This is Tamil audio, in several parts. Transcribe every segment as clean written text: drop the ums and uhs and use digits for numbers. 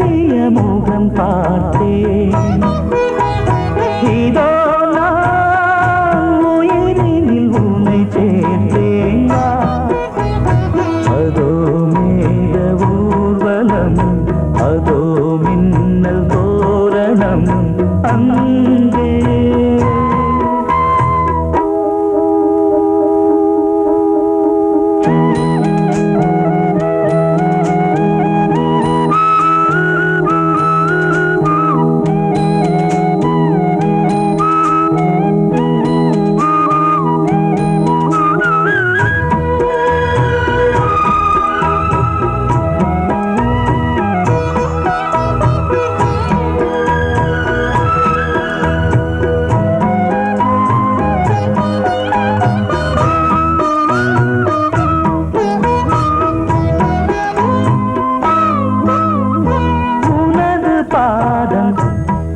அழகிய முகம் பார்த்தேன். இதோ நான் உயிரினில் உன்னை சேர்த்தேன். அதோ மேக ஊர்வலம், அதோ மின்னல் தோரணம் அங்கே.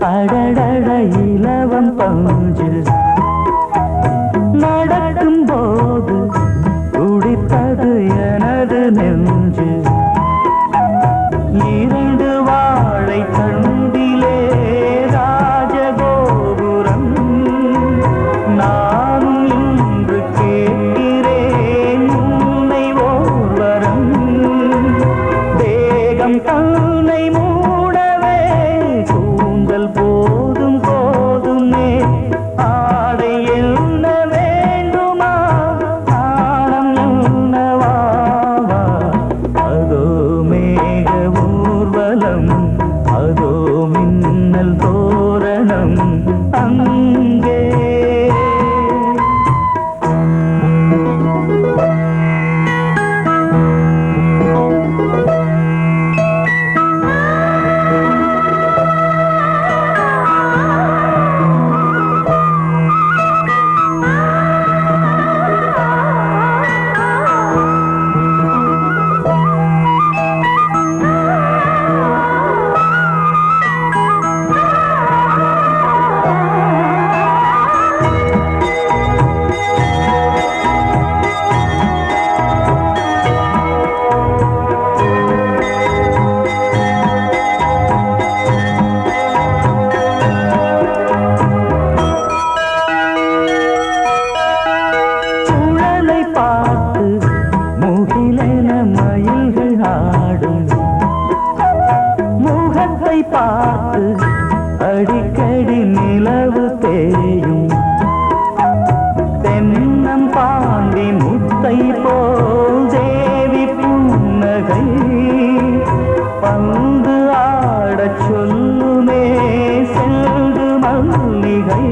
அடடட இலவம் பஞ்சு நடக்கும் போது துடித்தது எனது நெஞ்சு. இரண்டு வாழை தண்டிலே ராஜகோபுரம், நானும் இன்று கேட்கிறேன் உன்னை ஓர்வரம். தேகம் தன்னை மூடவே கூந்தல் போதும் போதுமே, ஆடை என்ன வேண்டுமா, ஆடம் என்னவாவா. அதோ மேக ஊர்வலம், அதோ மின்னல் தோரணம் அங்கே. பார்த்து அடிக்கடி நிலவு தேயும், தென்னம் பாண்டி முத்தை போல் தேவி புன்னகை பந்து ஆடச் சொல்லுமே செல்து மல்லிகை.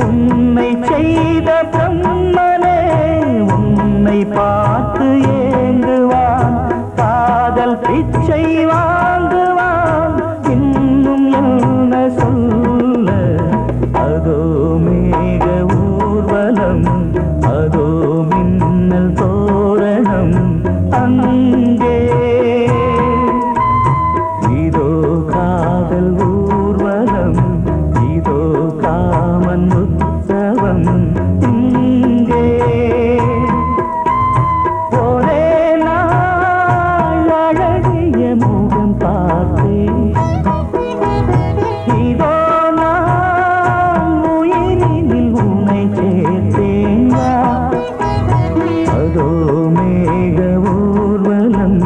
உன்னை செய்த பிரம்மனே உன்னை பார்த்து ஏங்குவான், காதல் பிச்சை வாங்குவான், இன்னும் என்ன சொல்ல. அதோ மேக ஊர்வலம், அதோ மின்னல் தோரணம் அங்கே. இதோ காதல் ஊர்வலம், இதோ காமன் உற்சவம் இங்கே. ஒரே நாள் அழகிய முகம் பார்த்தேன், இதோ நான் உயிரினில் உன்னை சேர்த்தேன். அதோ மேக ஊர்வலம்,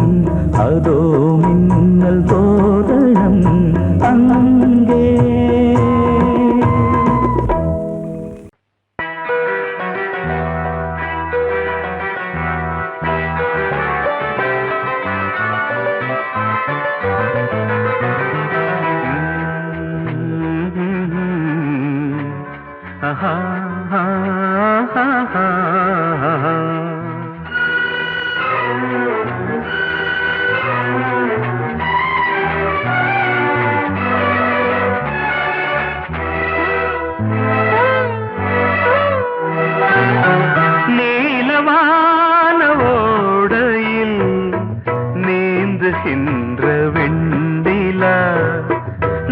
அதோ மின்னல் தோரணம் அங்கே. நீலவான ஓடையில் நீந்துகின்ற வெண்ணிலா,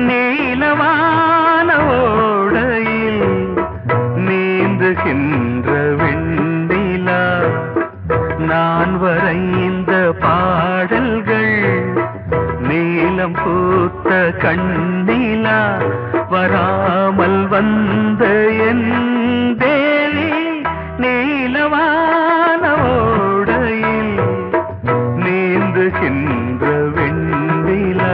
நீலவான ஓடையில் நீந்துகின்ற வெண்ணிலா, நான் வரைந்த பாடல்கள் நீ நீலம் பூத்த கண்ணிலா வராமல் வந்த என் தேவி நீலவான ஓடையில் நீந்துகின்ற வெண்ணிலா.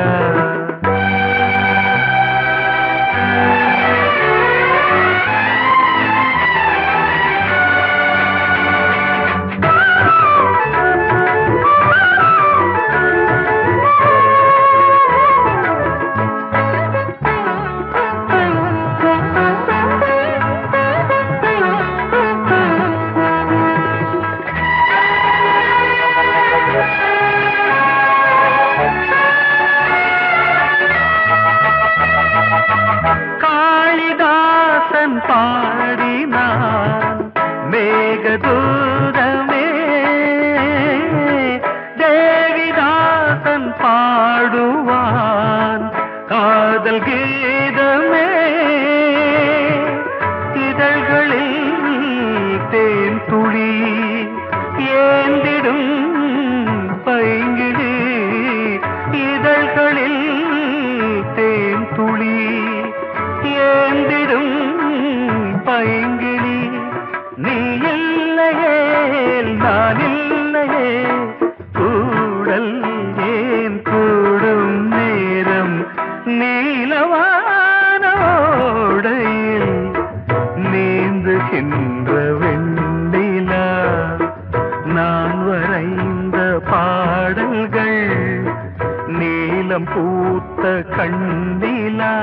காளிதாசன் பாடினான் மேகதூதமே, தேவிதாசன் பாடுவான் காதல் கீதமே. இதழ்களில் தேன் துளி ஏந்திடும் பைங்கிழி, இதழ்களில் தேன் துளி ஏந்திடும் பைங்கிழி. நீ இல்லையே நான் இல்லையே கூடல் ஏன் கூடும் நேரம் நீலவான ஓடையில் நீந்துகின்ற வெண்ணிலா. நான் வரைந்த பாடல்கள் நீலம் பூத்த கண்ணிலா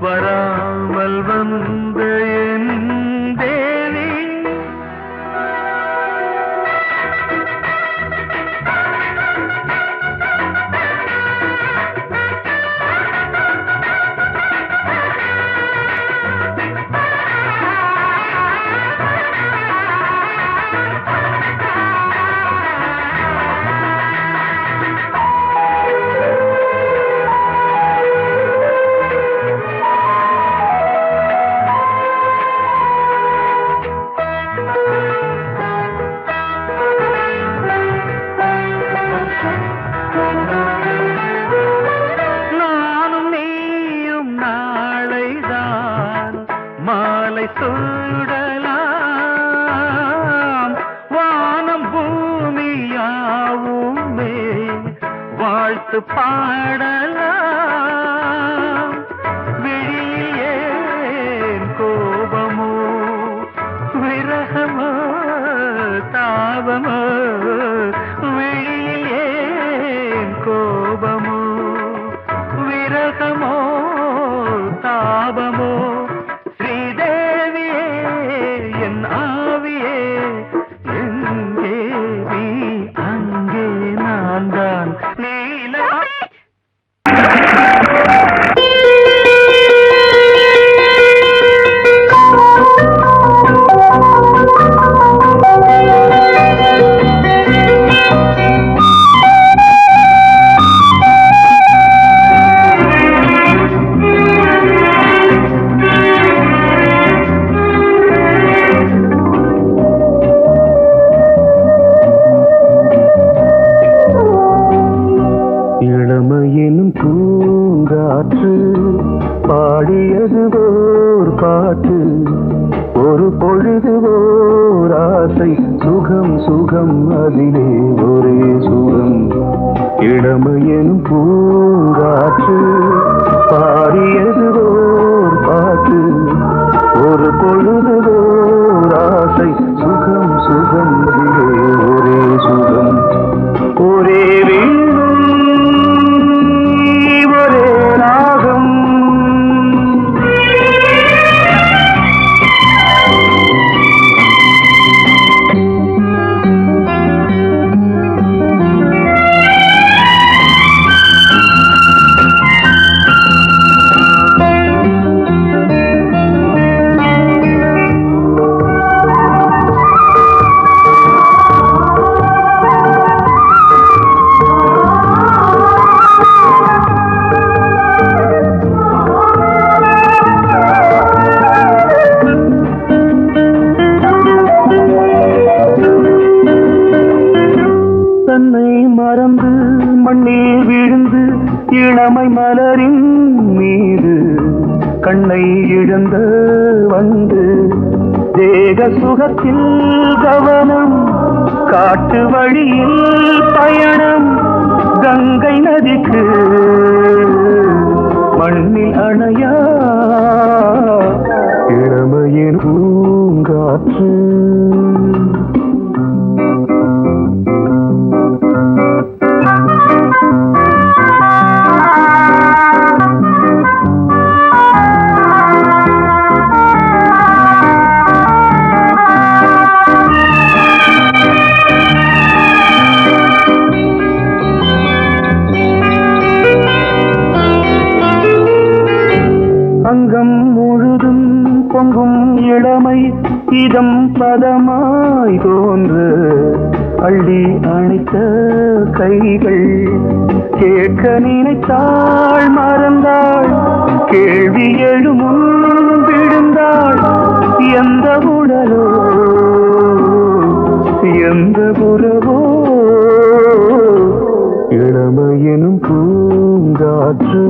வராமல் வந்த என் தேவி. நானும் நீயும் நாளைதான் மாலை சூடலாம். வானம் பூமியாவுமே வாழ்த்து பாடலாம். விழியில் ஏன் கோபமோ விரகமோ தாபமோ, விழியில் ஏன் கோபமோ விரகமோ தாபமோ. ஸ்ரீதேவியே என் ஆவியே எங்கே நீ அங்கே நான் தான் நீல. இளமையினும் பூங்காற்று பாடியது ஓர் பாட்டு, ஒரு பொழுது ஓர் ஆசை சுகம் சுகம் அதிலே ஒரே சுகம். இளமையினும் பூங்காற்று பாடியது ஓர் பாட்டு, ஒரு பொழுது ஓர் ஆசை சுகம் சுகம் அதிலே ஒரே சுகம். ஒரே வீடும் ஒரே ராகம், இளமை மலரின் மீது கண்ணை இழந்த வந்து தேக சுகத்தில் கவனம் காட்டு வழியில் பயணம் கங்கை நதிக்கு மண்ணில் அணையா இளமையின் பூங்காற்று அங்கம் முழுதும் பொங்கும் இளமை இதம் பதமாய் தோன்று அள்ளி அணைத்த கைகள் கேட்க நினைத்தாள் மறந்தாள் கேள்வி எழுமுன் விழுந்தாள் எந்த உடலோ எந்த புறவோ இளமையெனும் பூங்காற்று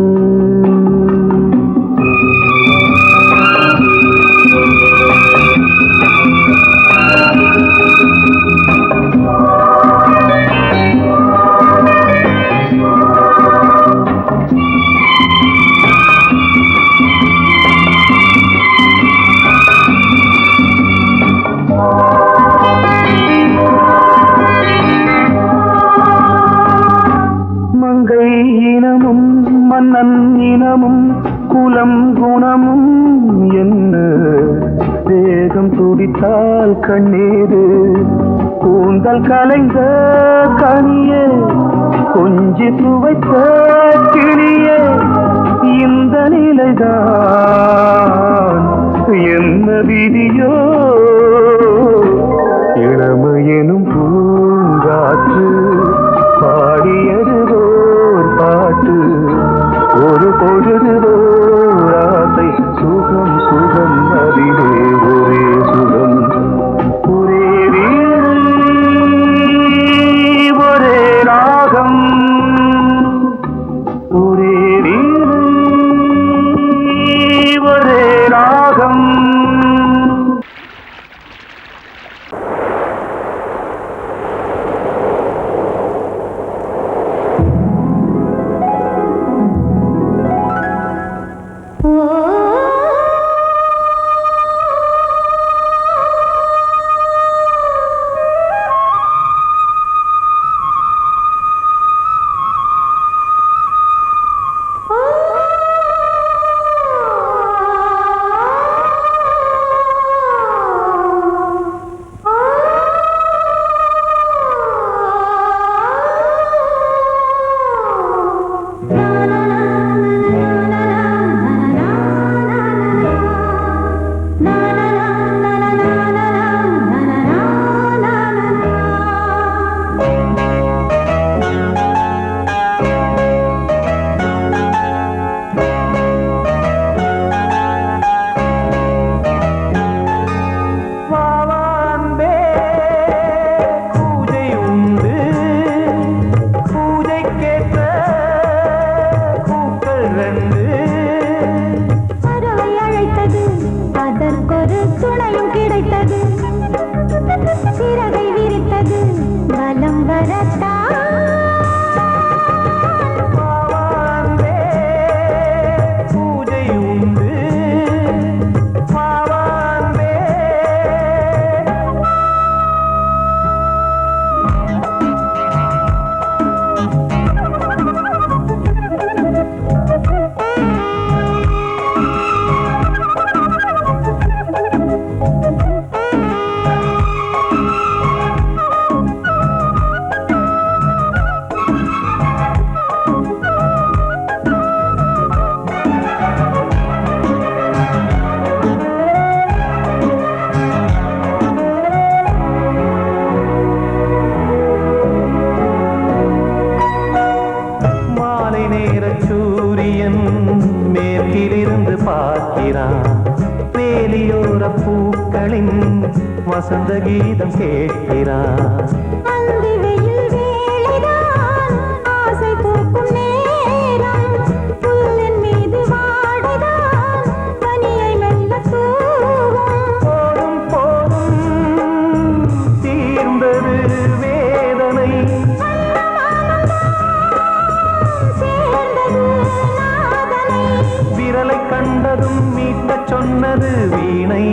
இனமும் மன்னன் இனமும் குலம் குணமும் என்ன வேகம் துடித்தால் கண்ணீரு கூந்தல் கலைந்த கனியே கொஞ்சி துவைத்த கிளியே இந்த நிலைதான் என்ன விதியோ இளமையெனும் பூங்காற்று பாடியது பாட்டு ஒரு பொழுது ஆசை சுகம் சுகம் அதிலே ஒரே சுகம் ஒரே ஒரே ராகம் ஒரே ஒரே ராகம் வசந்த கீதம் கேட்கிறான். மீட்டதும் மீட்டச் சொன்னது வீணை.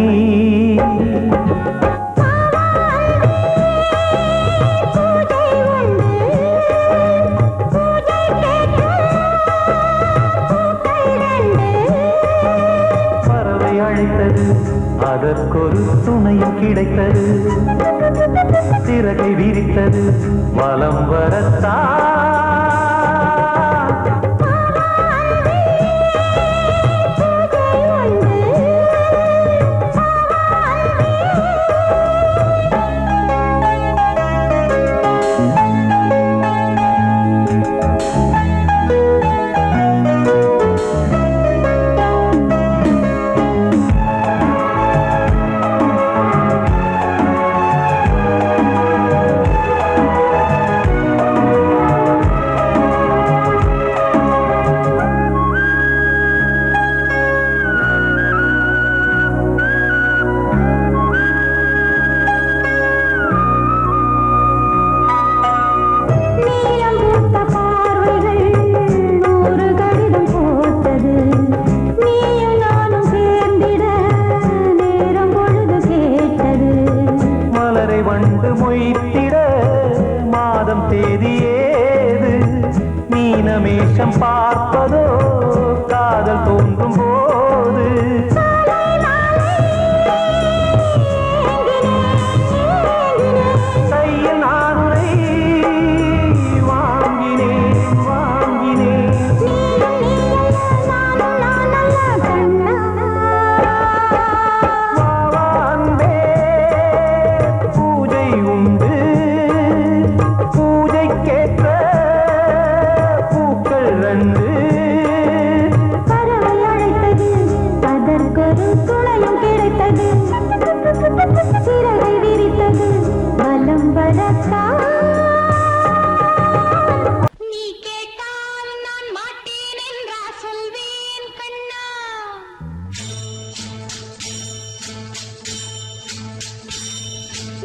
பறவை அழைத்தது, அதற்கொரு துணையும் கிடைத்தது. சிறகை விரித்தது, வலம் வரத்தான். வண்டு மொய்த்திட மாதம் தேதி ஏது? மீனமேஷம் பார்ப்பதோ காதல் தோன்றும் போது. கையில் நானுரை வாங்கினேன் வாங்கினேன். சிறகை விரித்தது, வலம் வரத்தான். நீ கேட்டால் நான் மாட்டேன் என்றா சொல்வேன் கண்ணா.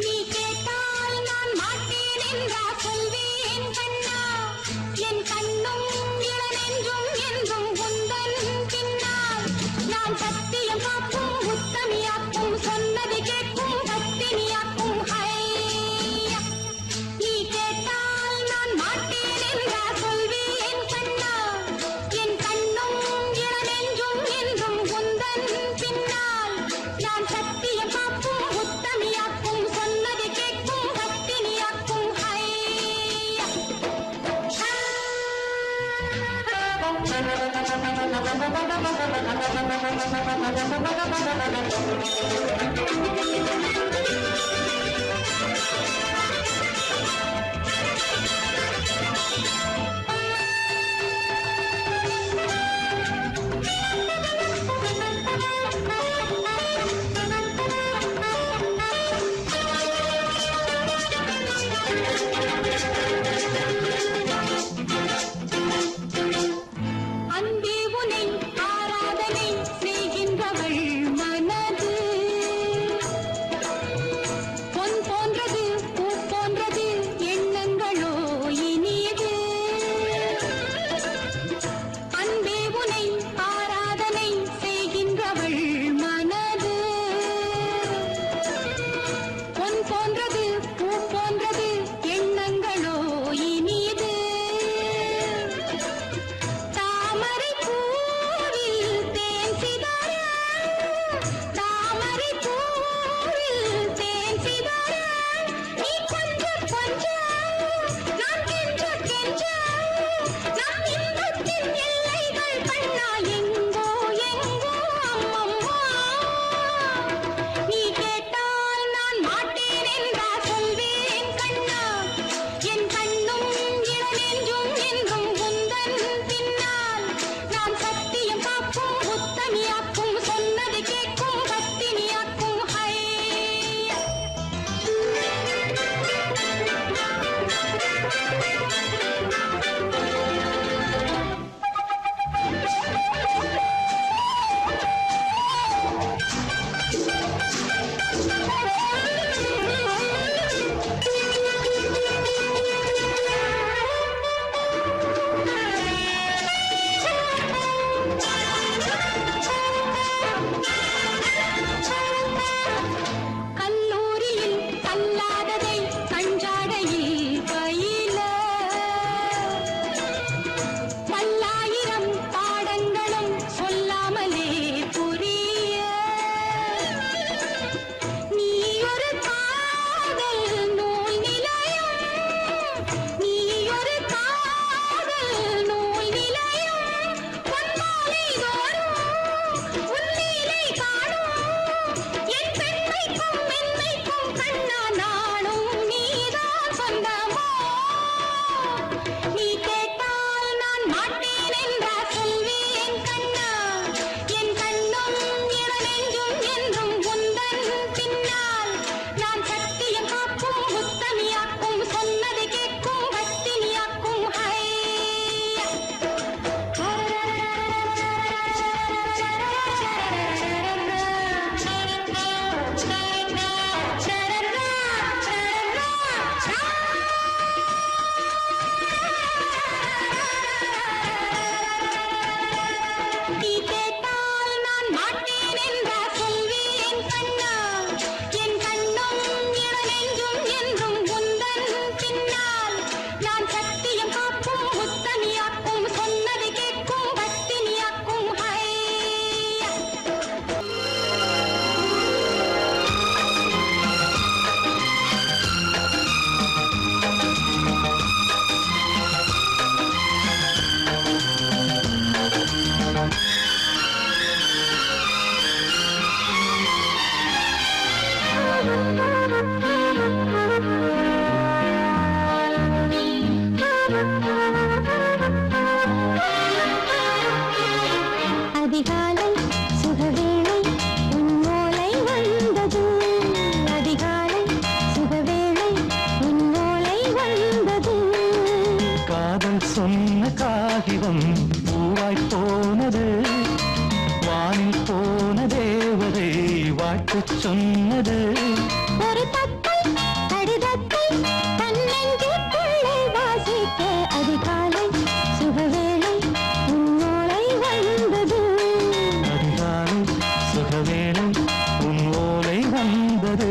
நீ கேட்டால் நான் மாட்டேன் என்றா சொல்வேன் கண்ணா. என் கண்ணும் இளநெஞ்சும் என்றும் உந்தன் பின்னால். நான் சத்தியம் காக்கும் உத்தமியாக்கும் சொன்னது கேட்கும் பத்தினியாக்கும். ஹையா, நீ கேட்டால் நான் மாட்டேன் என்றா சொல்வேன் கண்ணா. என் கண்ணும் இளநெஞ்சும் என்றும் உந்தன் பின்னால். நான் சத்தியம் காக்கும் உத்தமியாக்கும் சொன்னது கேட்கும் பத்தினியாக்கும். ஹையா. அன்பே உனை ஆராதனை செய்கின்றவள் மனது. பூவாய் போனது வானில் போன தேவதை வாழ்த்து சொன்னது ஒரு தத்தை கடிதத்தை தன்னெஞ்சுக்குள்ளே வாசிக்க அதிகாலை சுகவேளை உன்னோலை வந்தது அதிகாலை சுகவேளை உன் ஓலை வந்தது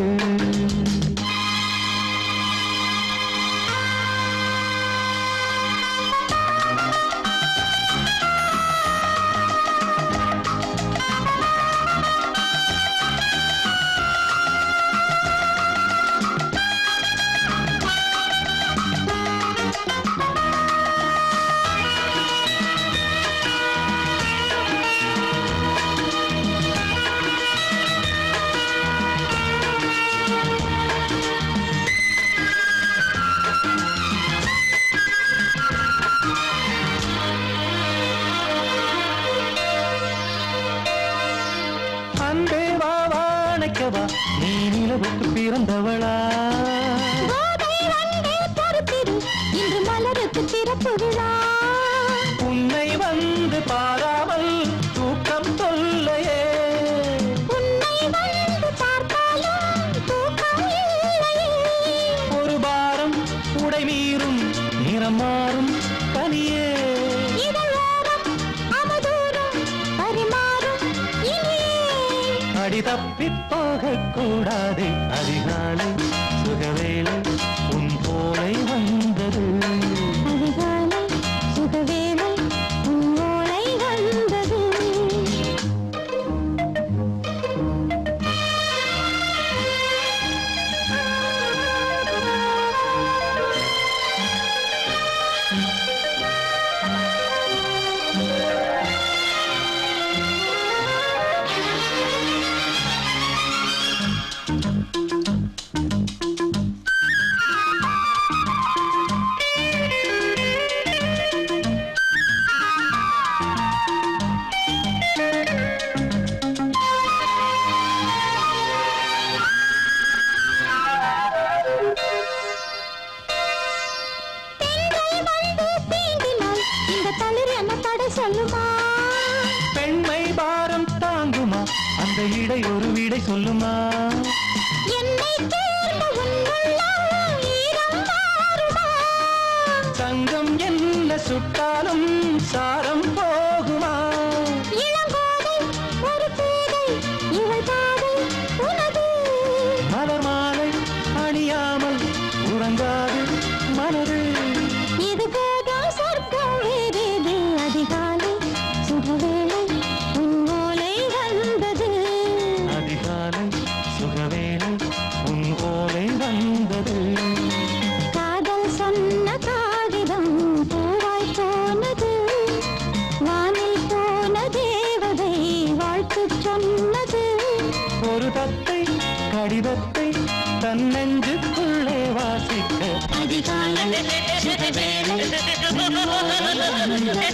நீ நிலவுக்கு பிறந்தவளா இன்று மலருக்கு திறப்பு விழா உன்னை வந்து பாராமல் தூக்கம் தொல்லையே உன்னை வந்து பார்த்தாலும் தூக்கம் இல்லையே ஒரு பாரம் உடை மீறும் நிறம் மாறும் கனியே இதழோரம் அவதூறும் பரிமாறும் இனியே அடி தப்பிப் போகக் கூடாது அதிகாலை சுகவேளை உன் போலை வந்தது அதிகாலை சுகவேளை உன்னோலை வந்தது சொல்லுமா பெண்மை பாரம் தாங்குமா அந்த இடை ஒரு விடை சொல்லுமா என்னை தேர்ந்த உன்னுள்ளம் ஈரம் மாறுமா தங்கம் என்ன சுட்டாலும் சாரம் போகுமா இளங்கோதை ஒரு பேதை இவள் பாதை உனது மலர் மாலை அணியாமல் உறங்காது மனது இது போதும் சொர்க்கம் வேறேது அதிகாலை சுகவேளை உன்னோலை வந்தது அதிகாலை சுகவேளை உன் ஓலை வந்தது காதல் சொன்ன காகிதம் பூவாய் போனது வானில் போன தேவதை வாழ்த்து சொன்னது ஒரு தத்தை கடிதத்தை தன்னெஞ்சுக்குள்ளே வாசிக்க அதிகாலை சுகவேளை உன்னோலை வந்தது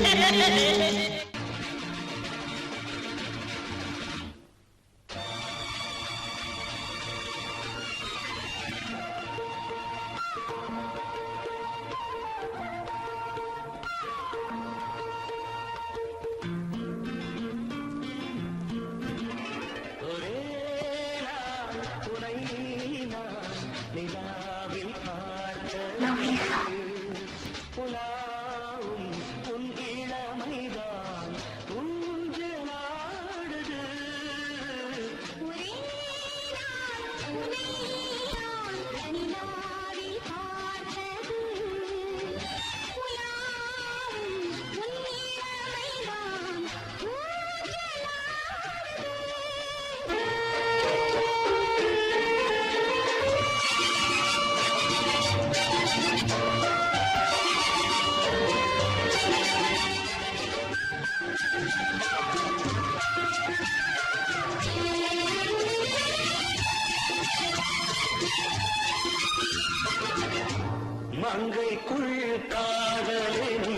மங்கைக்குள் காதலின்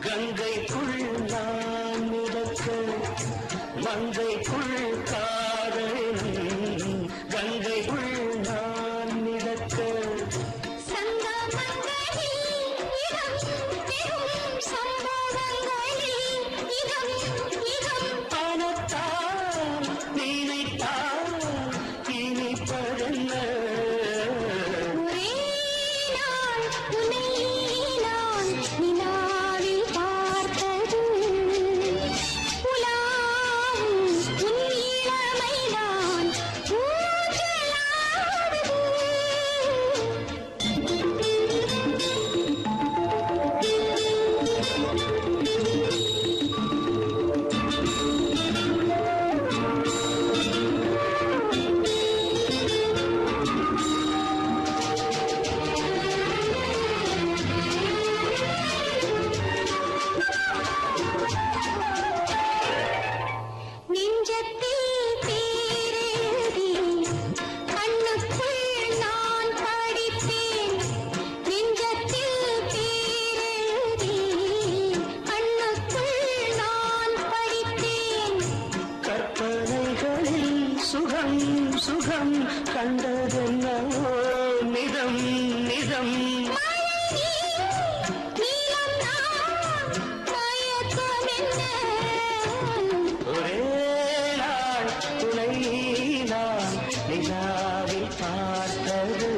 கங்கைக்குள் நான் மிதக்க மங்கைக்குள் காதலின் கங்கைக்குள் நான் மிதக்க சங்கமங்களில் இடம் பெறும் சம்பவங்கள் பணத்தால் நினைத்தால் இனிப்பதென்ன சுகம் சுகம் கண்டதென்னோ நிதம் நிதம் ஒரே நாள் துணை நான் நிலாவில் பார்த்தது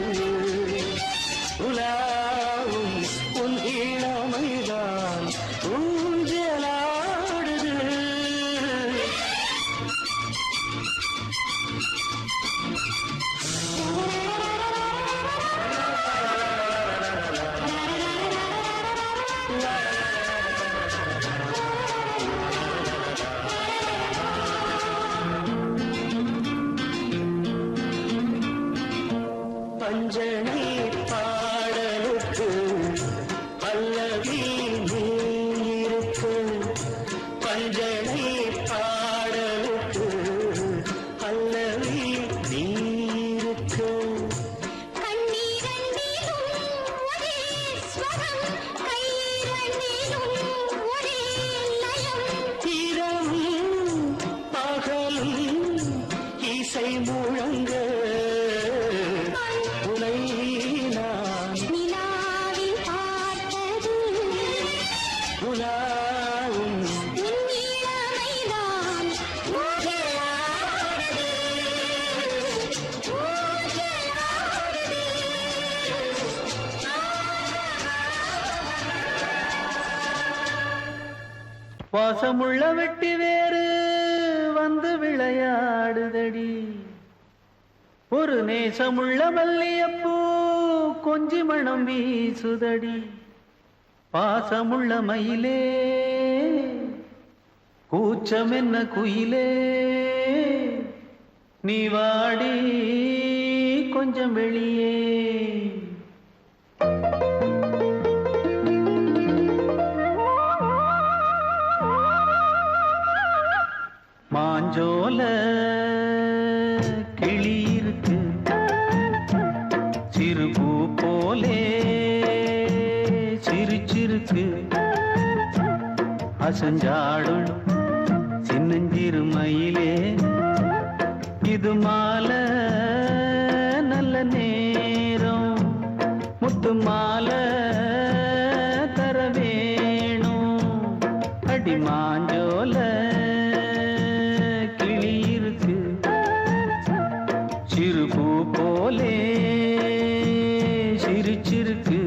உலாவும் உன் இளமைதான் ஊஞ்சலாடுது பஞ்சனை பாடலுக்கு பல்லவி நீ இருக்கு பஞ்சனை பாடலுக்கு பல்லவி நீ இருக்கு இரவும் பகலும் இசை முழங்க உனை நான் உலாவும் வாசமுள்ள வெட்டி வேறு வந்து விளையாடுதடி ஒரு நேசமுள்ள மல்லியப்பூ கொஞ்சி மணம் வீசுதடி பாசமுள்ள மயிலே கூச்சம் என்ன குயிலே நீ வாடி கொஞ்சம் வெளியே மாஞ்சோல கிளி இருக்கு சிறுபூ போலே சிரிச்சிருக்கு அசஞ்சாடும் சின்னஞ்சிறு மயிலே இது மாலை நல்ல நேரம் முத்து மாலை தர வேணும் அடி மாஞ்சோல கிளி இருக்கு சிறுபூ போலே சிரிச்சிருக்கு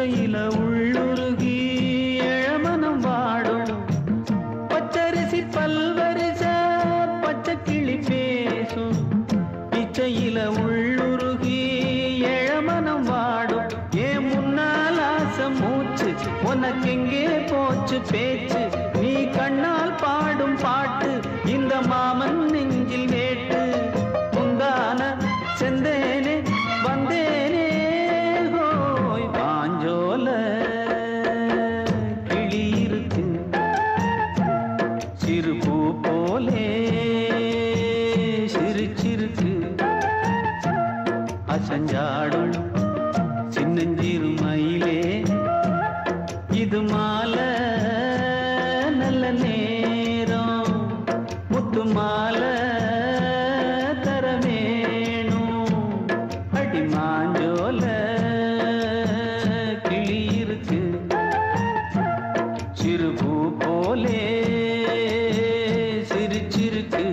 இச்சையில உள்ளுருகி இளமனம் வாடும் பச்சரிசி பல்வரிச பச்சை கிளி பேசும் இச்சையில உள்ளுருகி இளமனம் வாடும் ஏன் முன்னால் ஆசை மூச்சு உனக்கெங்கே போச்சு பேச்சு நீ கண்ணால் பாடும் பாட்டு இந்த மாமன் நெஞ்சில் வேட்டு முந்தான செந்தேனே வந்தேனே ஹோய் பாஞ்சோல கிளி இருக்கு சிறு பூ போலே சிரிச்சிருக்கு அசஞ்சாடும் சின்னஞ்சிறு மயிலே இது மாலை நல்ல நேரம் முத்து மாலை தர வேணும் அடி மாஞ்சோல கிளி இருக்கு சிறு பூ போலே சிரிச்சிருக்கு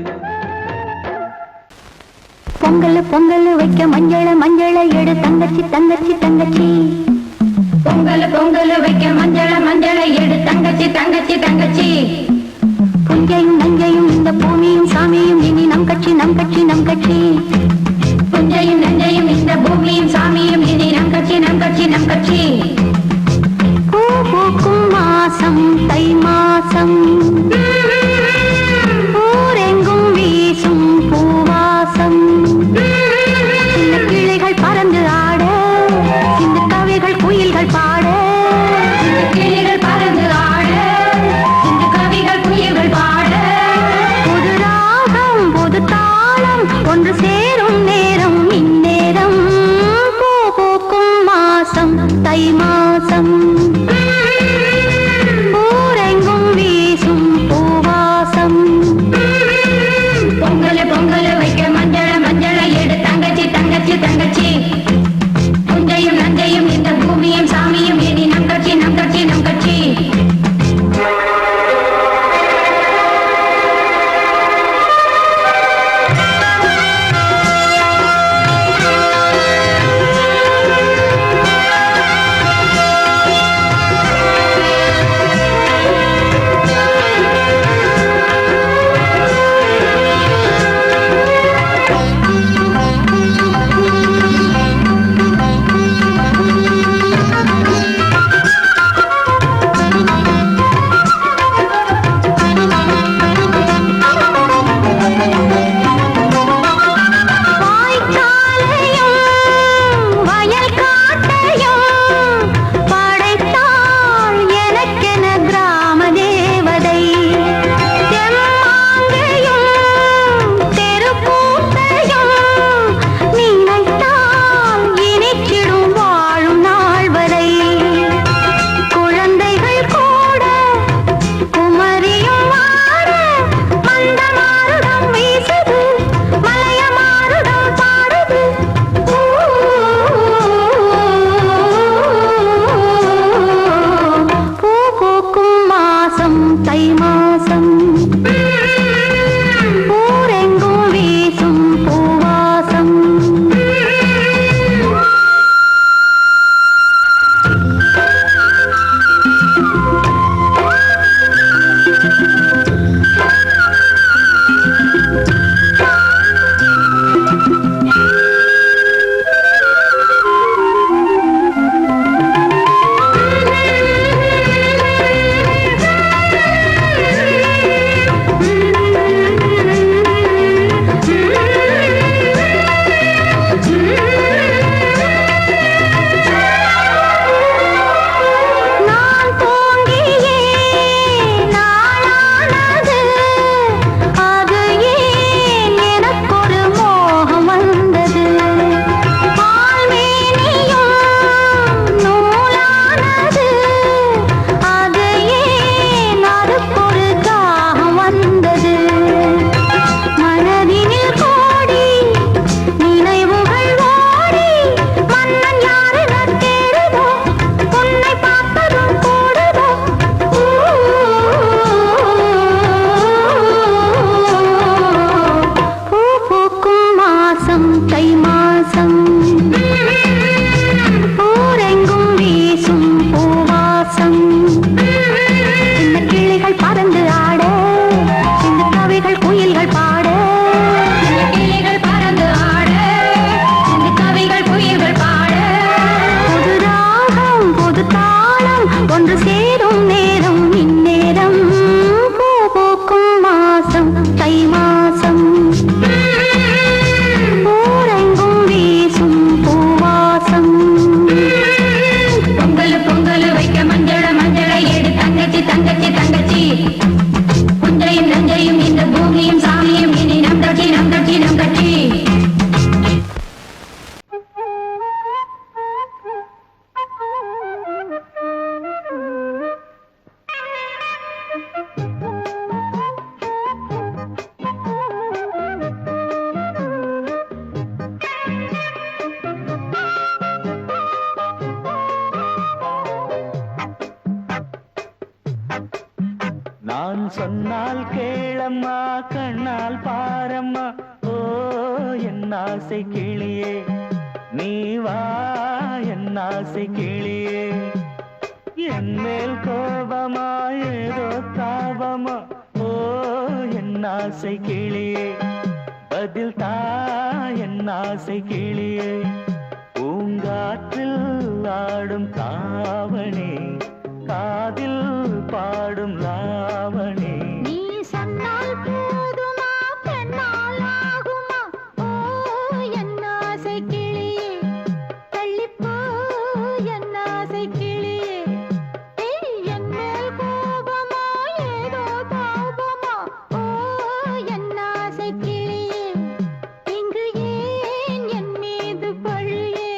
பொங்கல் பொங்கல் வைக்க மஞ்சள எடு தங்கச்சி தங்கச்சி தங்கச்சி பொங்கல் பொங்கல் வைக்க மஞ்சள எடு தங்கச்சி தங்கச்சி தங்கச்சி புஞ்சையும் நஞ்சையும் இந்த பூமியும் சாமியும் இனி நம் கட்சி நம் கட்சி நம் கட்சி புஞ்சையும் நஞ்சையும் இந்த பூமியும் சாமியும் இனி நம் கட்சி நம் கட்சி நம் கட்சி பூ பூக்கும் மாசம் தை மாசம் ஊரெங்கும் வீசும் பூவாசம் சின்ன கிளைகள் பறந்து ஆட சின்ன கவிகள் குயில்கள் பாட சின்ன கிளைகள் பறந்து ஆட சின்ன கவிகள் குயில்கள் பாட புது ராகம் புது தாளம் ஒன்று சேரும் நேரம் இந்நேரம் பூ பூக்கும் மாசம் தை மாசம் ஊரெங்கும் வீசும் பூவாசம் பொங்கல் பொங்கல் வைக்க மஞ்சள எடு தங்கச்சி தங்கச்சி தங்கச்சி புஞ்சையும் நஞ்சையும் இந்த பூமியும் சாமியும் இனி நம் கட்சி நம் கட்சி நம் கட்சி நான் சொன்னால் கேளம்மா கண்ணால் பாரம்மா ஓ என் ஆசை கிளியே நீ வா என் ஆசை கிளியே என் மேல் கோபமா ஏதோ தாபமா ஓ என் ஆசை கிளியே பதில் தா என் ஆசை கிளியே பூங்காற்றில் ஆடும் தாவணி காதில் பாடும் லாவணி நீ சொன்னால் போதுமா பெண்ணால் ஆகுமா ஓ என் ஆசை கிளியே தள்ளிப்போ என் ஆசை கிளியே என் மேல் கோபமா ஏதோ தாபமா ஓ என் ஆசை கிளியே இங்கு ஏன் என் மீது பழியே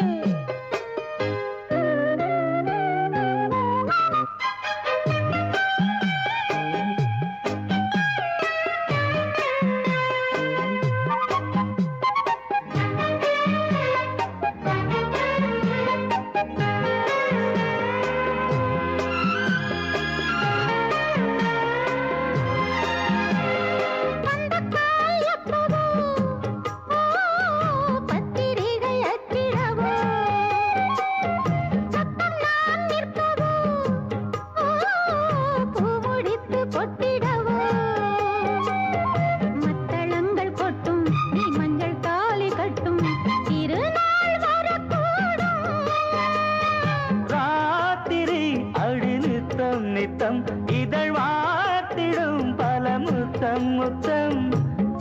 நித்தம் இதழ் வாத்திடும் பல முத்தம் முத்தம்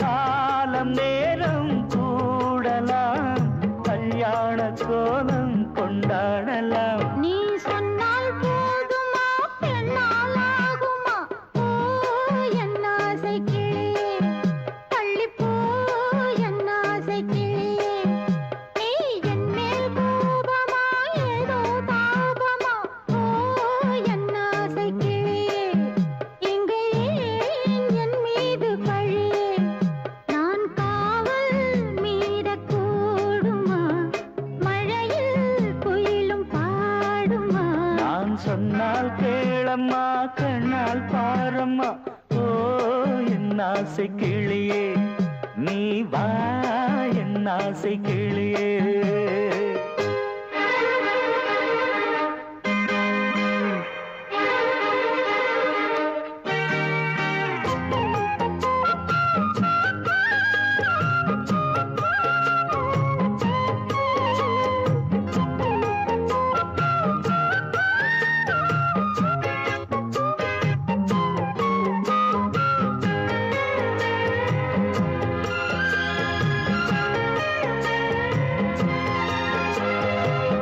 காலம் நேரம் கூடலாம் கல்யாண கோலம் கொண்டாடலாம் நீ சொன்னால் போதுமா பெண்ணால் ஆகுமா ஓ என் ஆசை கிளியே தள்ளிப்போ என் ஆசை கிளியே நீ என் மேல் கோபமா ஏதோ தாபமா ஓ என் ஆசை கிளியே இங்கே என் மீது பழியே நான் காவல் மீறக்கூடுமா மழையில் குயிலும் பாடுமா நான் சொன்னால் கேளம்மா கண்ணால் பாரம்மா ஓ என் ஆசை கிளியே நீ வா என் ஆசை கிளியே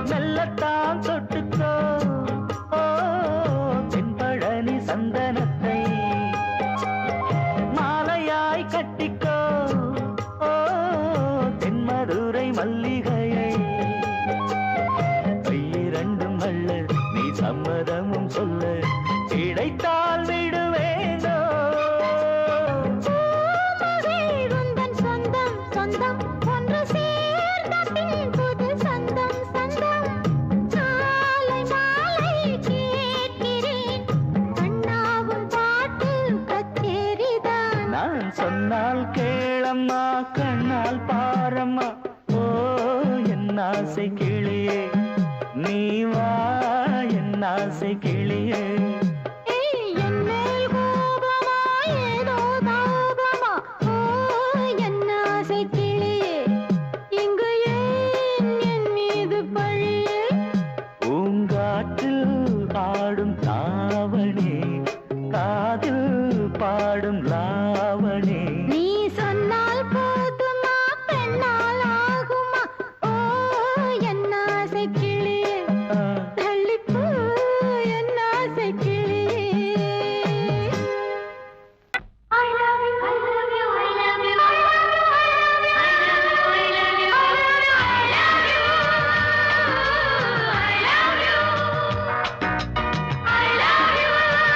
மெல்லத்தான் தொட்டுக்கோ ஓ தென்பழனி சந்தனத்தை மாலையாய் கட்டிக்கோ ஓ தென்மதுரை மல்லிகையை கையிரண்டும் அள்ள நீ சம்மதமும் சொல்ல கிடைத்தால் விடுவேனோ உந்தன் சொந்தம் சொந்தம் ஒன்று சேர்ந்த பின் புது சொந்தம் சொந்தம் காலை மாலை கேட்கிறேன் கண்ணாவும் பாட்டு கச்சேரிதான் நான் சொன்னால் கேளம்மா கண்ணால் பாரம்மா ஓ என் ஆசை கிளியே நீ வா என் ஆசை கிளியே என் மேல் கோபமா ஏதோ தாபமா ஓ என் ஆசை கிளியே இங்கு ஏன் என் மீது பழியே பூங்காற்றில் ஆடும் தாவணி காதில் பாடும் லாவணி நீ சொன்னால் போதுமா பெண்ணால் ஆகுமா ஓ என் ஆசை கிளியே தள்ளிப்போ என் ஆசை கிளியே I love you, I love you, I love you, I love you, I love you, I love you, I love you, I love you, I love you, I love you, I love you.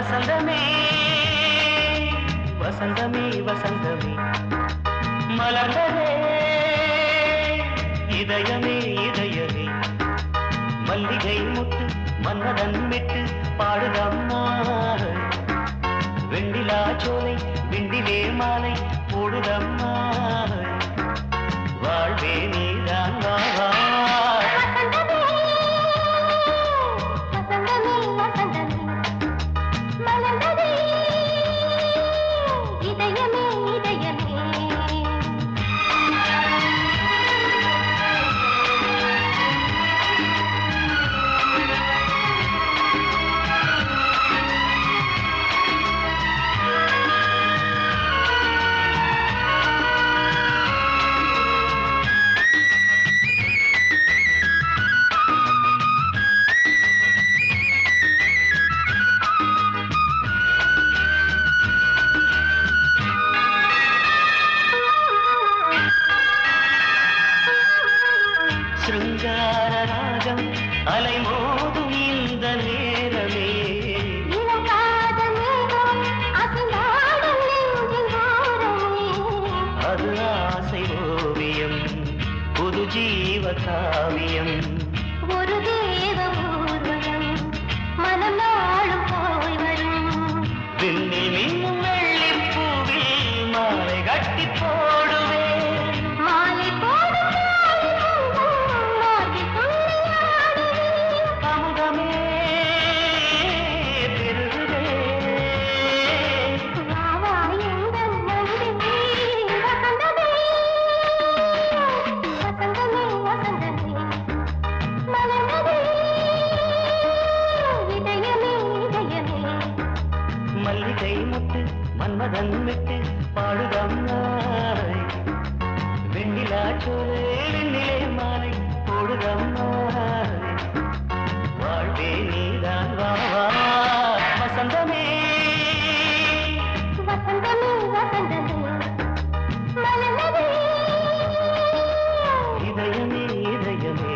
வசந்தமே வசந்தமே வசந்தமே மலர்ந்ததே இதயமே இதயமே மல்லிகை முட்டு மன்னதன் மெட்டு பாடுதம்மா வெண்ணிலா சோலை விண்டிலே மாலை போடுதம்மா வாழ்வே நீதான் வா சிருங்கார ராகம் அலைமோதும் இந்த நேரமே அது ஆசை ஓவியம் புது ஜீவ காவியம் ஒரு தேவ ஊர்வலம் மனம் நாளும் போய் வரும் விண்ணில் மின்னும் வெள்ளி பூவில் மாலை கட்டி போடுவேன் மாலை போடும் அமுதமே பெருகுதே மல்லிகை முட்டு மன்மதன் விட்டு பாடுதம்மாய் வெண்ணிலா சோலை வெண்ணிலே மாலை போடுதம்மாய் வாழ்வே நீதான் வா வசந்தமே வசந்தமே வசந்தமே மலர்ந்ததே இதயமே இதயமே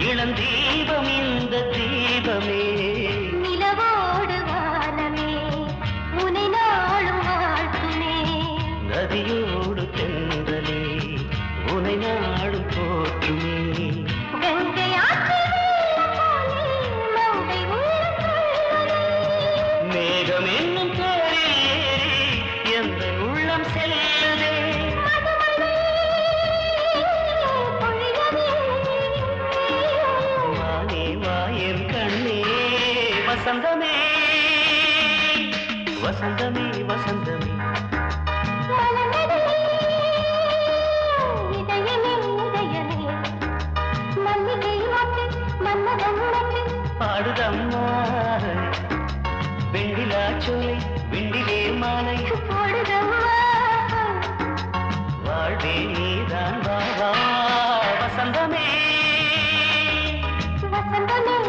இளம் தீபம் இந்த தீபமே நிலவோடு வானமே உனை நாளும் வாழ்த்துமே நதியோடு தென்றலே உனை நாடும் போற்றுமே கங்கை ஆற்றில் மங்கை மேகம் என்னும் பேரில் ஏறி எந்த உள்ளம் செல்லுதே வசந்தமே வசந்தமே வசந்தமே இதயமே இதயமே மல்லிகை மட்டு மன்மதன் மட்டு பாடுதம்மா வெண்ணிலா சோலை வெண்டிலே மாலை போடுதம்மா வாழ்வே நீதான் வா வசந்தமே வசந்தமே